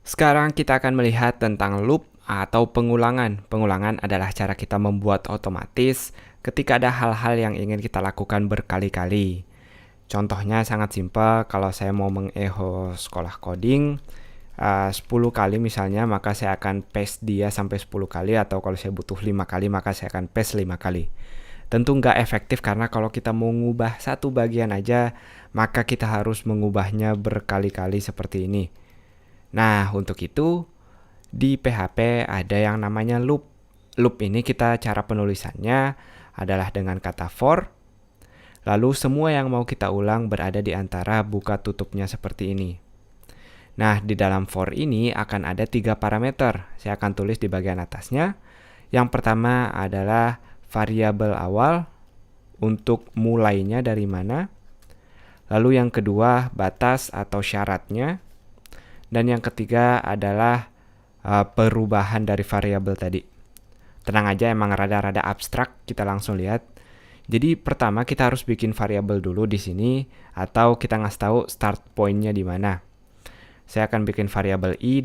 Sekarang kita akan melihat tentang loop atau pengulangan. Pengulangan adalah cara kita membuat otomatis ketika ada hal-hal yang ingin kita lakukan berkali-kali. Contohnya sangat simpel, kalau saya mau mengecho sekolah coding 10 kali misalnya, maka saya akan paste dia sampai 10 kali, atau kalau saya butuh 5 kali, maka saya akan paste 5 kali. Tentu nggak efektif karena kalau kita mau mengubah satu bagian aja, maka kita harus mengubahnya berkali-kali seperti ini. Nah, untuk itu di PHP ada yang namanya loop. Loop ini cara penulisannya adalah dengan kata for, lalu semua yang mau kita ulang berada di antara buka tutupnya seperti ini. Nah, di dalam for ini akan ada 3 parameter. Saya akan tulis di bagian atasnya. Yang pertama adalah variabel awal untuk mulainya dari mana. Lalu yang kedua batas atau syaratnya. Dan yang ketiga adalah perubahan dari variabel tadi. Tenang aja, emang rada-rada abstrak, kita langsung lihat. Jadi pertama kita harus bikin variabel dulu di sini, atau kita ngasih tahu start point-nya di mana. Saya akan bikin variabel $i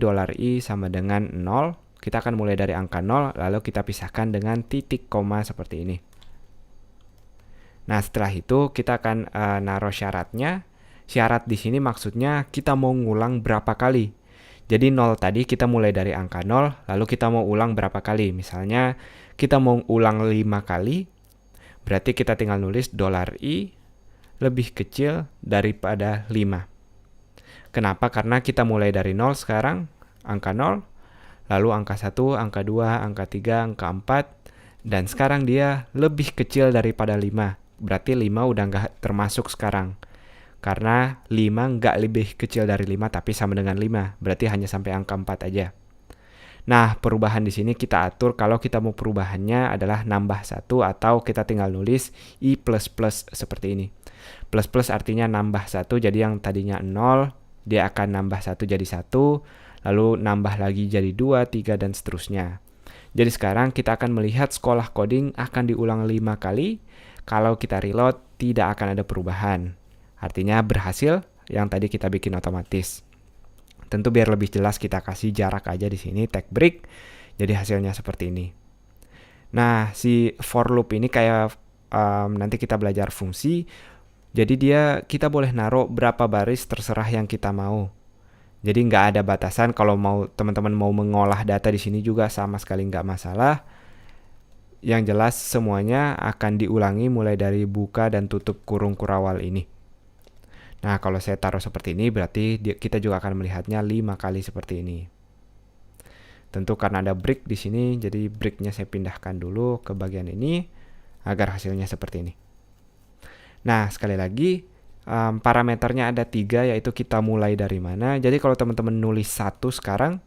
sama dengan 0. Kita akan mulai dari angka 0, lalu kita pisahkan dengan titik koma seperti ini. Nah, setelah itu kita akan naruh syaratnya. Syarat di sini maksudnya kita mau ngulang berapa kali. Jadi 0 tadi kita mulai dari angka 0, lalu kita mau ulang berapa kali. Misalnya kita mau ulang 5 kali, berarti kita tinggal nulis $i lebih kecil daripada 5. Kenapa? Karena kita mulai dari 0 sekarang, angka 0, lalu angka 1, angka 2, angka 3, angka 4, dan sekarang dia lebih kecil daripada 5. Berarti 5 udah nggak termasuk sekarang. Karena 5 nggak lebih kecil dari 5, tapi sama dengan 5. Berarti hanya sampai angka 4 aja. Nah, perubahan di sini kita atur kalau kita mau perubahannya adalah nambah 1, atau kita tinggal nulis i++ seperti ini. Plus artinya nambah 1, jadi yang tadinya 0, dia akan nambah 1 jadi 1, lalu nambah lagi jadi 2, 3, dan seterusnya. Jadi sekarang kita akan melihat sekolah coding akan diulang 5 kali. Kalau kita reload, tidak akan ada perubahan. Artinya berhasil yang tadi kita bikin otomatis. Tentu biar lebih jelas kita kasih jarak aja di sini, take break. Jadi hasilnya seperti ini. Nah, si for loop ini kayak nanti kita belajar fungsi. Jadi kita boleh naruh berapa baris terserah yang kita mau. Jadi nggak ada batasan. Kalau teman-teman mau mengolah data di sini juga sama sekali nggak masalah. Yang jelas semuanya akan diulangi mulai dari buka dan tutup kurung kurawal ini. Nah, kalau saya taruh seperti ini berarti kita juga akan melihatnya 5 kali seperti ini. Tentu karena ada break di sini, jadi breaknya saya pindahkan dulu ke bagian ini agar hasilnya seperti ini. Nah, sekali lagi, parameternya ada 3, yaitu kita mulai dari mana. Jadi kalau teman-teman nulis 1 sekarang,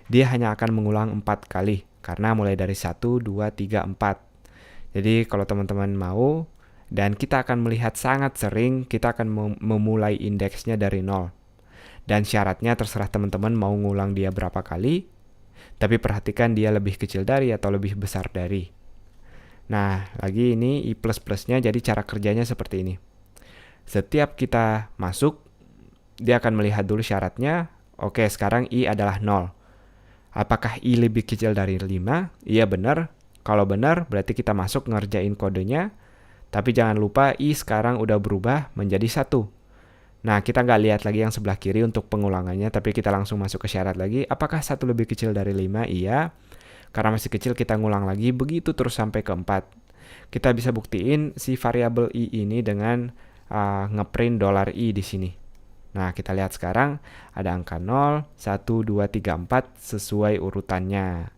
dia hanya akan mengulang 4 kali. Karena mulai dari 1, 2, 3, 4. Jadi kalau teman-teman mau, dan kita akan melihat sangat sering, kita akan memulai indeksnya dari 0. Dan syaratnya terserah teman-teman mau ngulang dia berapa kali. Tapi perhatikan dia lebih kecil dari atau lebih besar dari. Nah, lagi ini i++-nya, jadi cara kerjanya seperti ini. Setiap kita masuk, dia akan melihat dulu syaratnya. Oke, sekarang i adalah 0. Apakah i lebih kecil dari 5? Iya, benar. Kalau benar, berarti kita masuk ngerjain kodenya. Tapi jangan lupa i sekarang udah berubah menjadi 1. Nah, kita nggak lihat lagi yang sebelah kiri untuk pengulangannya, tapi kita langsung masuk ke syarat lagi. Apakah 1 lebih kecil dari 5? Iya. Karena masih kecil kita ngulang lagi, begitu terus sampai ke 4. Kita bisa buktiin si variabel i ini dengan ngeprint $i di sini. Nah, kita lihat sekarang ada angka 0, 1, 2, 3, 4 sesuai urutannya.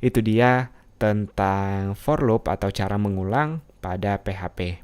Itu dia tentang for loop atau cara mengulang pada PHP.